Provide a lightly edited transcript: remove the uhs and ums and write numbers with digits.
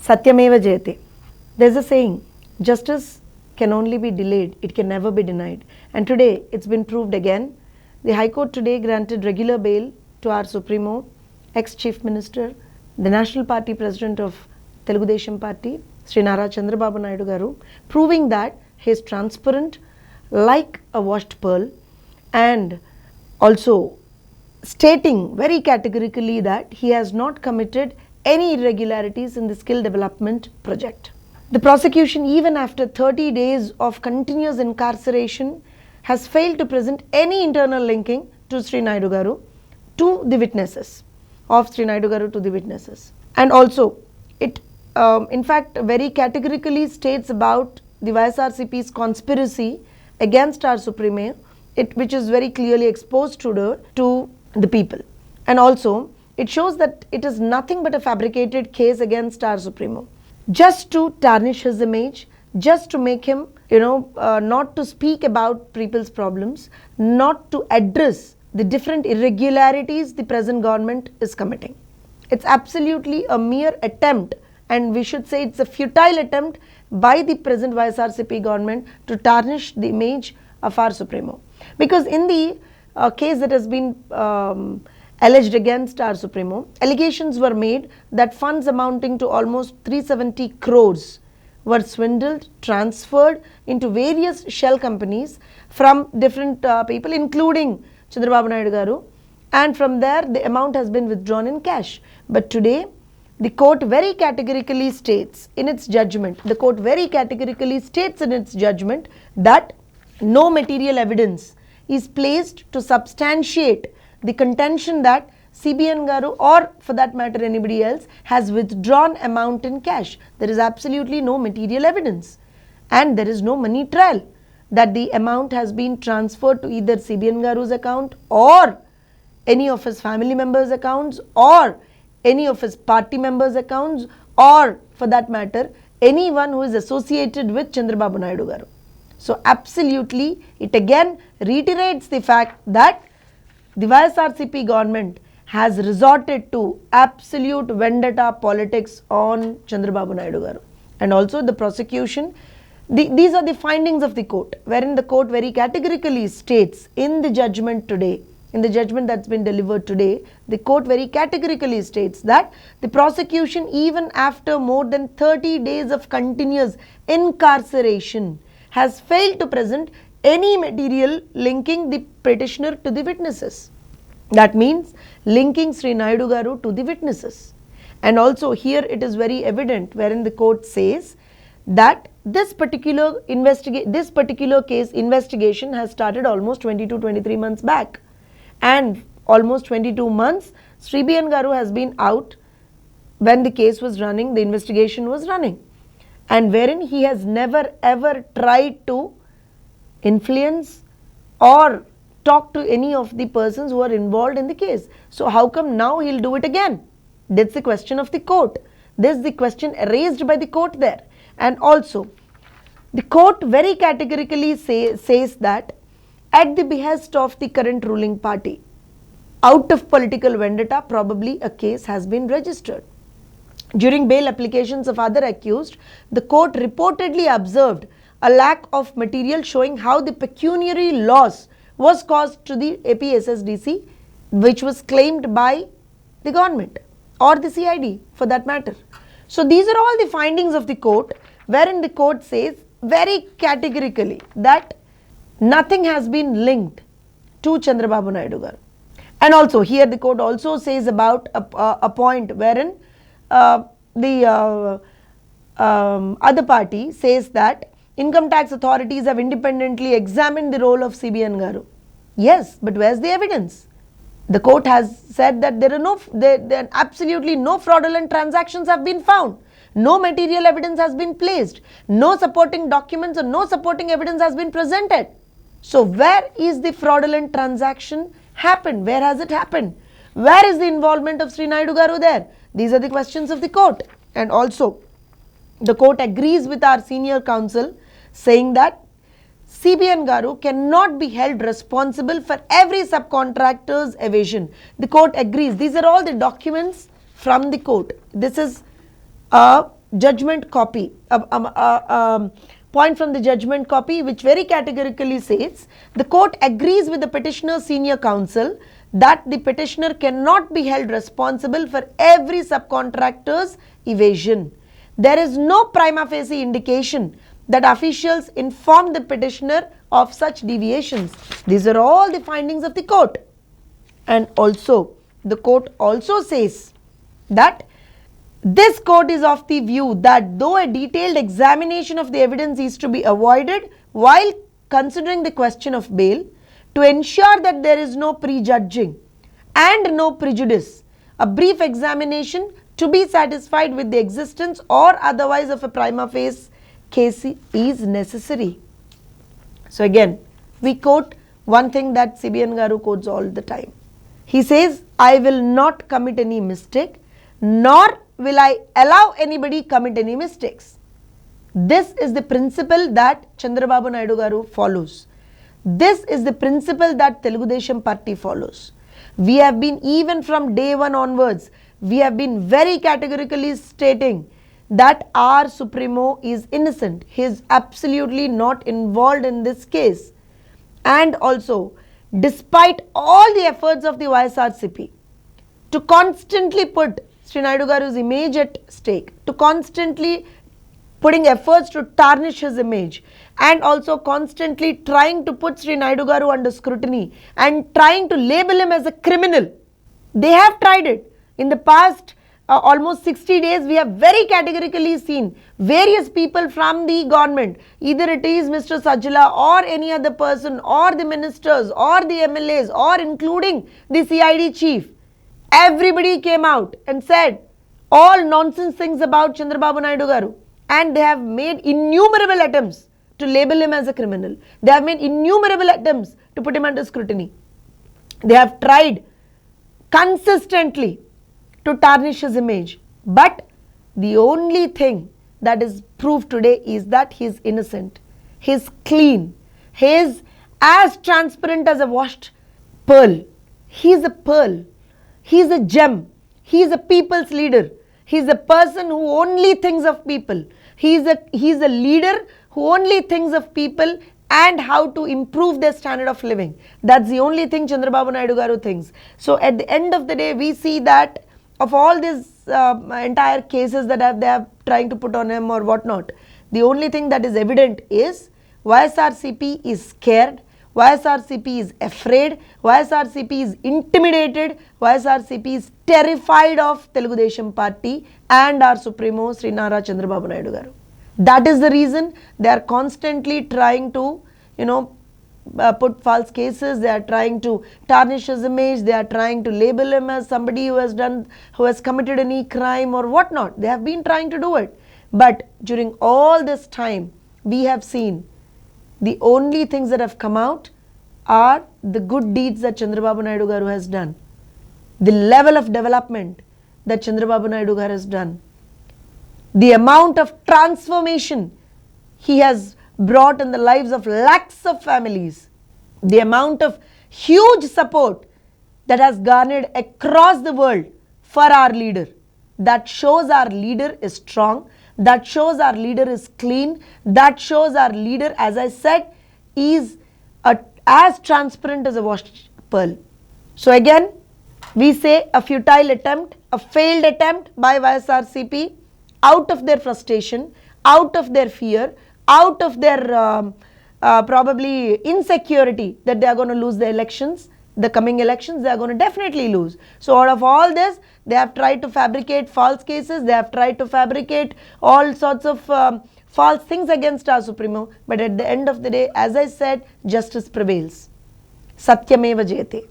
Satyameva Jayate. There's a saying, justice can only be delayed, it can never be denied. And today, it's been proved again. The High Court today granted regular bail to our Supremo, ex-Chief Minister, the National Party President of Telugu Desam Party, Sri Nara Chandrababu Naidu Garu, proving that he is transparent like a washed pearl, and also stating very categorically that he has not committed any irregularities in the skill development project. The prosecution, even after 30 days of continuous incarceration, has failed to present any internal linking to Sri Naidu Garu to the witnesses, of Sri Naidu Garu to the witnesses. And also, it in fact very categorically states about the YSRCP's conspiracy against our Supreme, which is very clearly exposed to the people. And also, it shows that it is nothing but a fabricated case against our Supremo, just to tarnish his image, just to make him, not to speak about people's problems, not to address the different irregularities the present government is committing. It's absolutely a mere attempt, and we should say it's a futile attempt by the present YSRCP government to tarnish the image of our Supremo. Because in the case that has been alleged against our Supremo, allegations were made that funds amounting to almost 370 crores were swindled, transferred into various shell companies from different people, including Chandrababu Naidu Garu, and from there the amount has been withdrawn in cash. But today, the court very categorically states in its judgment, that no material evidence is placed to substantiate the contention that CBN Garu, or for that matter anybody else, has withdrawn amount in cash. There is absolutely no material evidence, and there is no money trail that the amount has been transferred to either CBN Garu's account or any of his family members' accounts or any of his party members' accounts, or for that matter anyone who is associated with Chandrababu Naidu Garu. So absolutely, it again reiterates the fact that the YSRCP government has resorted to absolute vendetta politics on Chandrababu Naidu Garu. And also the prosecution, these are the findings of the court, wherein the court very categorically states in the judgment today, in the judgment that's been delivered today, the court very categorically states that the prosecution, even after more than 30 days of continuous incarceration, has failed to present any material linking the petitioner to the witnesses. That means linking Sri Naidu Garu to the witnesses. And also here it is very evident, wherein the court says that this particular case investigation has started almost 22-23 months back, and almost 22 months Sri B.N. Garu has been out when the case was running, the investigation was running, and wherein he has never ever tried to influence or talk to any of the persons who are involved in the case. So how come now he'll do it again? That's the question of the court. This is the question raised by the court there. And also, the court very categorically says that at the behest of the current ruling party, out of political vendetta, probably a case has been registered. During bail applications of other accused, the court reportedly observed a lack of material showing how the pecuniary loss was caused to the APSSDC, which was claimed by the government or the CID for that matter. So these are all the findings of the court, wherein the court says very categorically that nothing has been linked to Chandrababu Naidu Garu. And also here the court also says about a point wherein the other party says that income tax authorities have independently examined the role of CBN Garu. Yes, but where's the evidence? The court has said that there are absolutely no fraudulent transactions have been found. No material evidence has been placed. No supporting documents or no supporting evidence has been presented. So where is the fraudulent transaction happened? Where has it happened? Where is the involvement of Sri Naidu Garu there? These are the questions of the court. And also, the court agrees with our senior counsel, saying that CBN Garu cannot be held responsible for every subcontractor's evasion. The court agrees. These are all the documents from the court. This is a judgment copy, point from the judgment copy which very categorically says the court agrees with the petitioner's senior counsel that the petitioner cannot be held responsible for every subcontractor's evasion. There is no prima facie indication that officials informed the petitioner of such deviations. These are all the findings of the court. And also, the court also says that this court is of the view that though a detailed examination of the evidence is to be avoided while considering the question of bail, to ensure that there is no prejudging and no prejudice, a brief examination to be satisfied with the existence or otherwise of a prima facie case is necessary. So again, we quote one thing that CBN Garu quotes all the time. He says, I will not commit any mistake, nor will I allow anybody commit any mistakes. This is the principle that Chandrababu Naidu Garu follows. This is the principle that Telugu Desam Party follows. We have been, even from day one onwards, we have been very categorically stating that our Supremo is innocent. He is absolutely not involved in this case. And also, despite all the efforts of the YSRCP to constantly put Sri Naidu Garu's image at stake, to constantly putting efforts to tarnish his image, and also constantly trying to put Sri Naidu Garu under scrutiny and trying to label him as a criminal. They have tried it. In the past almost 60 days, we have very categorically seen various people from the government, either it is Mr. Sajjala or any other person or the ministers or the MLAs or including the CID chief. Everybody came out and said all nonsense things about Chandrababu Naidu Garu, and they have made innumerable attempts to label him as a criminal. They have made innumerable attempts to put him under scrutiny. They have tried consistently to tarnish his image. But the only thing that is proved today is that he is innocent. He is clean. He is as transparent as a washed pearl. He is a pearl. He is a gem. He is a people's leader. He is a person who only thinks of people. He is a leader who only thinks of people and how to improve their standard of living. That's the only thing Chandrababu Naidu Garu thinks. So at the end of the day, we see that of all these entire cases that they are trying to put on him or whatnot, the only thing that is evident is YSRCP is scared, YSRCP is afraid, YSRCP is intimidated, YSRCP is terrified of Telugu Desam Party and our Supremo Sri Nara Chandrababu Naidu Garu. That is the reason they are constantly trying to, put false cases. They are trying to tarnish his image. They are trying to label him as somebody who has committed any crime or whatnot. They have been trying to do it. But during all this time, we have seen the only things that have come out are the good deeds that Chandrababu Naidu Garu has done, the level of development that Chandrababu Naidu Garu has done, the amount of transformation he has brought in the lives of lakhs of families, the amount of huge support that has garnered across the world for our leader. That shows our leader is strong. That shows our leader is clean. That shows our leader, as I said, is as transparent as a washed pearl. So again, we say a futile attempt, a failed attempt by YSRCP out of their frustration, out of their fear, out of their probably insecurity that they are going to lose the elections, the coming elections, they are going to definitely lose. So out of all this, they have tried to fabricate false cases, they have tried to fabricate all sorts of false things against our Supremo. But at the end of the day, as I said, justice prevails. Satyameva Jayate.